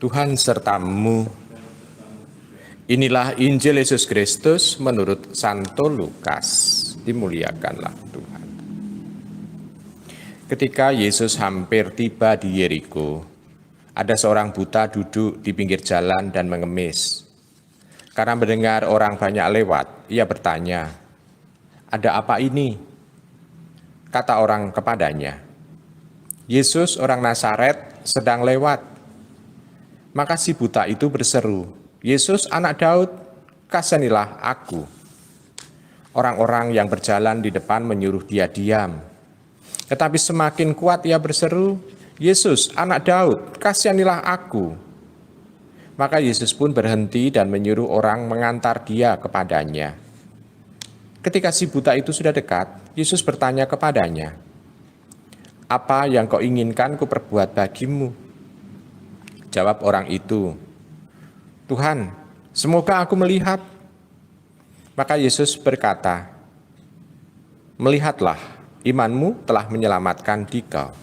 Tuhan sertamu. Inilah Injil Yesus Kristus menurut Santo Lukas. Dimuliakanlah Tuhan. Ketika Yesus hampir tiba di Yeriko, ada seorang buta duduk di pinggir jalan dan mengemis. Karena mendengar orang banyak lewat, ia bertanya, "Ada apa ini?" Kata orang kepadanya, "Yesus orang Nazaret sedang lewat." Maka si buta itu berseru, "Yesus anak Daud, kasihanilah aku." Orang-orang yang berjalan di depan menyuruh dia diam. Tetapi semakin kuat ia berseru, "Yesus anak Daud, kasihanilah aku." Maka Yesus pun berhenti dan menyuruh orang mengantar dia kepadanya. Ketika si buta itu sudah dekat, Yesus bertanya kepadanya, "Apa yang kau inginkan ku perbuat bagimu?" Jawab orang itu, "Tuhan, semoga aku melihat." Maka Yesus berkata, "Melihatlah, imanmu telah menyelamatkan dikau."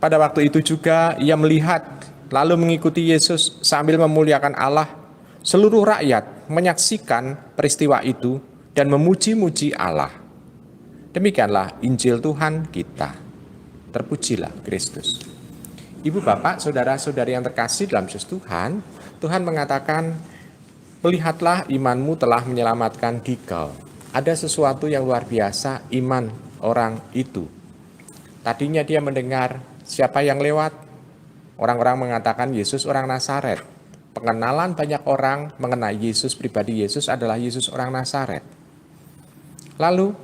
Pada waktu itu juga ia melihat, lalu mengikuti Yesus sambil memuliakan Allah. Seluruh rakyat menyaksikan peristiwa itu dan memuji-muji Allah. Demikianlah Injil Tuhan kita. Terpujilah Kristus. Ibu, bapak, saudara-saudari yang terkasih dalam Yesus Tuhan, Tuhan mengatakan, "Melihatlah imanmu telah menyelamatkan dikau." Ada sesuatu yang luar biasa iman orang itu. Tadinya dia mendengar siapa yang lewat. Orang-orang mengatakan Yesus orang Nazaret. Pengenalan banyak orang mengenai Yesus, pribadi Yesus adalah Yesus orang Nazaret. Lalu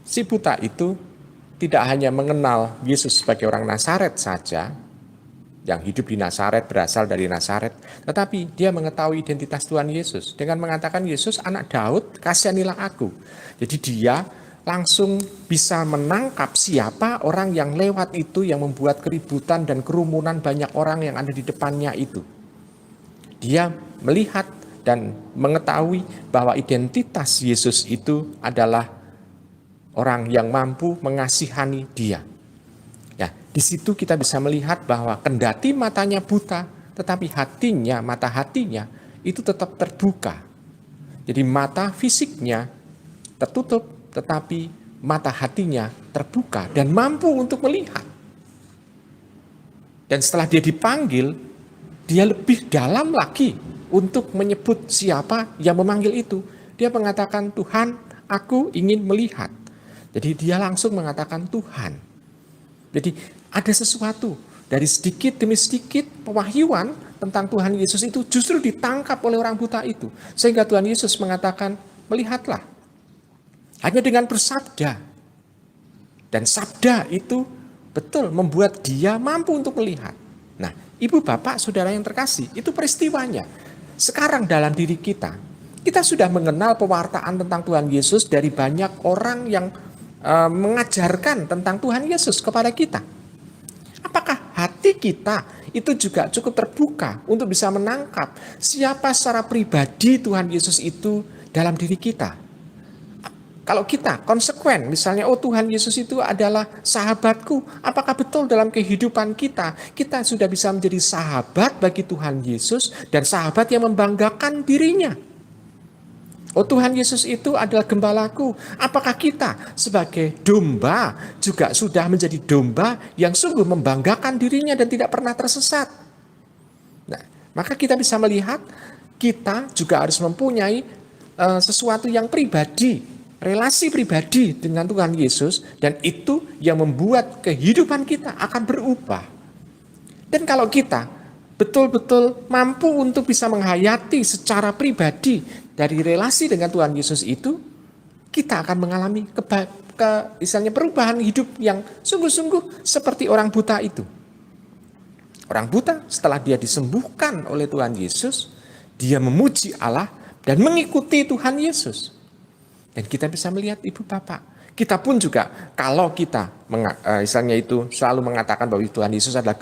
si buta itu tidak hanya mengenal Yesus sebagai orang Nazaret saja, yang hidup di Nazaret, berasal dari Nazaret, tetapi dia mengetahui identitas Tuhan Yesus dengan mengatakan, "Yesus anak Daud, kasihanilah aku." Jadi dia langsung bisa menangkap siapa orang yang lewat itu yang membuat keributan dan kerumunan banyak orang yang ada di depannya itu. Dia melihat dan mengetahui bahwa identitas Yesus itu adalah orang yang mampu mengasihani dia. Ya, di situ kita bisa melihat bahwa kendati matanya buta, tetapi hatinya, mata hatinya itu tetap terbuka. Jadi mata fisiknya tertutup, tetapi mata hatinya terbuka dan mampu untuk melihat. Dan setelah dia dipanggil, dia lebih dalam lagi untuk menyebut siapa yang memanggil itu. Dia mengatakan, "Tuhan, aku ingin melihat." Jadi dia langsung mengatakan Tuhan. Jadi ada sesuatu dari sedikit demi sedikit pewahyuan tentang Tuhan Yesus itu justru ditangkap oleh orang buta itu. Sehingga Tuhan Yesus mengatakan, "Melihatlah." Hanya dengan bersabda. Dan sabda itu betul membuat dia mampu untuk melihat. Nah, ibu, bapak, saudara yang terkasih, itu peristiwanya. Sekarang dalam diri kita sudah mengenal pewartaan tentang Tuhan Yesus dari banyak orang yang mengajarkan tentang Tuhan Yesus kepada kita. Apakah hati kita itu juga cukup terbuka untuk bisa menangkap siapa secara pribadi Tuhan Yesus itu dalam diri kita? Kalau kita konsekuen, misalnya, "Oh, Tuhan Yesus itu adalah sahabatku," apakah betul dalam kehidupan kita sudah bisa menjadi sahabat bagi Tuhan Yesus dan sahabat yang membanggakan dirinya? "Oh, Tuhan Yesus itu adalah gembalaku." Apakah kita sebagai domba juga sudah menjadi domba yang sungguh membanggakan dirinya dan tidak pernah tersesat? Nah, maka kita bisa melihat kita juga harus mempunyai sesuatu yang pribadi, relasi pribadi dengan Tuhan Yesus, dan itu yang membuat kehidupan kita akan berubah. Dan kalau kita betul-betul mampu untuk bisa menghayati secara pribadi dari relasi dengan Tuhan Yesus itu, kita akan mengalami misalnya perubahan hidup yang sungguh-sungguh seperti orang buta itu. Orang buta setelah dia disembuhkan oleh Tuhan Yesus, dia memuji Allah dan mengikuti Tuhan Yesus. Dan kita bisa melihat, ibu, bapak, kita pun juga kalau kita misalnya itu selalu mengatakan bahwa Tuhan Yesus adalah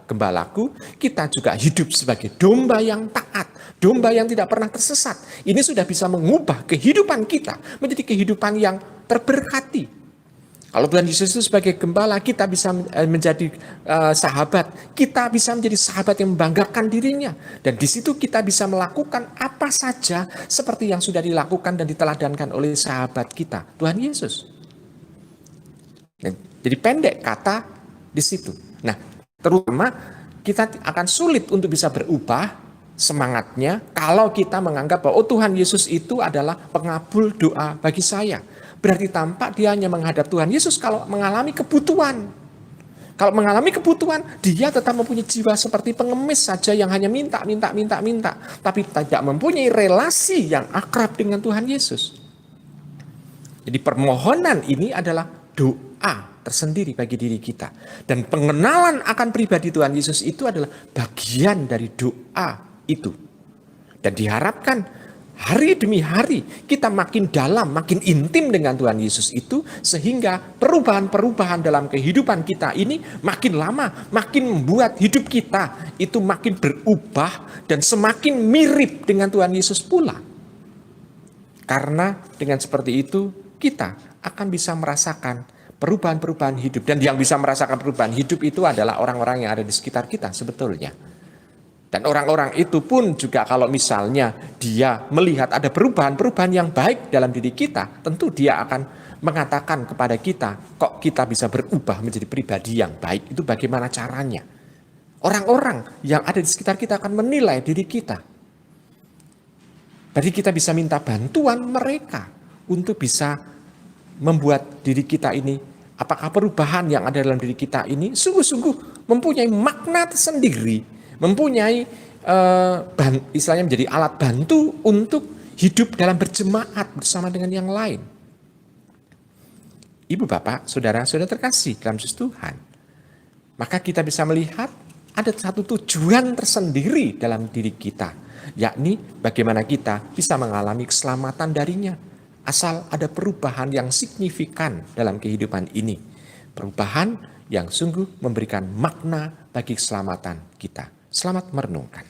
gembalaku, kita juga hidup sebagai domba yang taat, domba yang tidak pernah tersesat. Ini sudah bisa mengubah kehidupan kita menjadi kehidupan yang terberkati. Kalau Tuhan Yesus itu sebagai gembala, kita bisa menjadi sahabat. Kita bisa menjadi sahabat yang membanggakan dirinya. Dan di situ kita bisa melakukan apa saja seperti yang sudah dilakukan dan diteladankan oleh sahabat kita, Tuhan Yesus. Jadi pendek kata di situ. Nah, terutama kita akan sulit untuk bisa berubah semangatnya kalau kita menganggap bahwa Tuhan Yesus itu adalah pengabul doa bagi saya. Berarti tampak dia hanya menghadap Tuhan Yesus kalau mengalami kebutuhan. Kalau mengalami kebutuhan, dia tetap mempunyai jiwa seperti pengemis saja yang hanya minta. Tapi tidak mempunyai relasi yang akrab dengan Tuhan Yesus. Jadi permohonan ini adalah doa tersendiri bagi diri kita. Dan pengenalan akan pribadi Tuhan Yesus itu adalah bagian dari doa itu. Dan diharapkan hari demi hari kita makin dalam, makin intim dengan Tuhan Yesus itu, sehingga perubahan-perubahan dalam kehidupan kita ini makin lama, makin membuat hidup kita itu makin berubah dan semakin mirip dengan Tuhan Yesus pula. Karena dengan seperti itu kita akan bisa merasakan perubahan-perubahan hidup. Dan yang bisa merasakan perubahan hidup itu adalah orang-orang yang ada di sekitar kita sebetulnya. Dan orang-orang itu pun juga kalau misalnya dia melihat ada perubahan-perubahan yang baik dalam diri kita, tentu dia akan mengatakan kepada kita, kok kita bisa berubah menjadi pribadi yang baik, itu bagaimana caranya. Orang-orang yang ada di sekitar kita akan menilai diri kita. Jadi kita bisa minta bantuan mereka untuk bisa membuat diri kita ini, apakah perubahan yang ada dalam diri kita ini sungguh-sungguh mempunyai makna tersendiri, mempunyai istilahnya menjadi alat bantu untuk hidup dalam berjemaat bersama dengan yang lain. Ibu, bapak, saudara terkasih dalam Yesus Tuhan, maka kita bisa melihat ada satu tujuan tersendiri dalam diri kita, yakni bagaimana kita bisa mengalami keselamatan darinya. Asal ada perubahan yang signifikan dalam kehidupan ini, perubahan yang sungguh memberikan makna bagi keselamatan kita. Selamat merenungkan.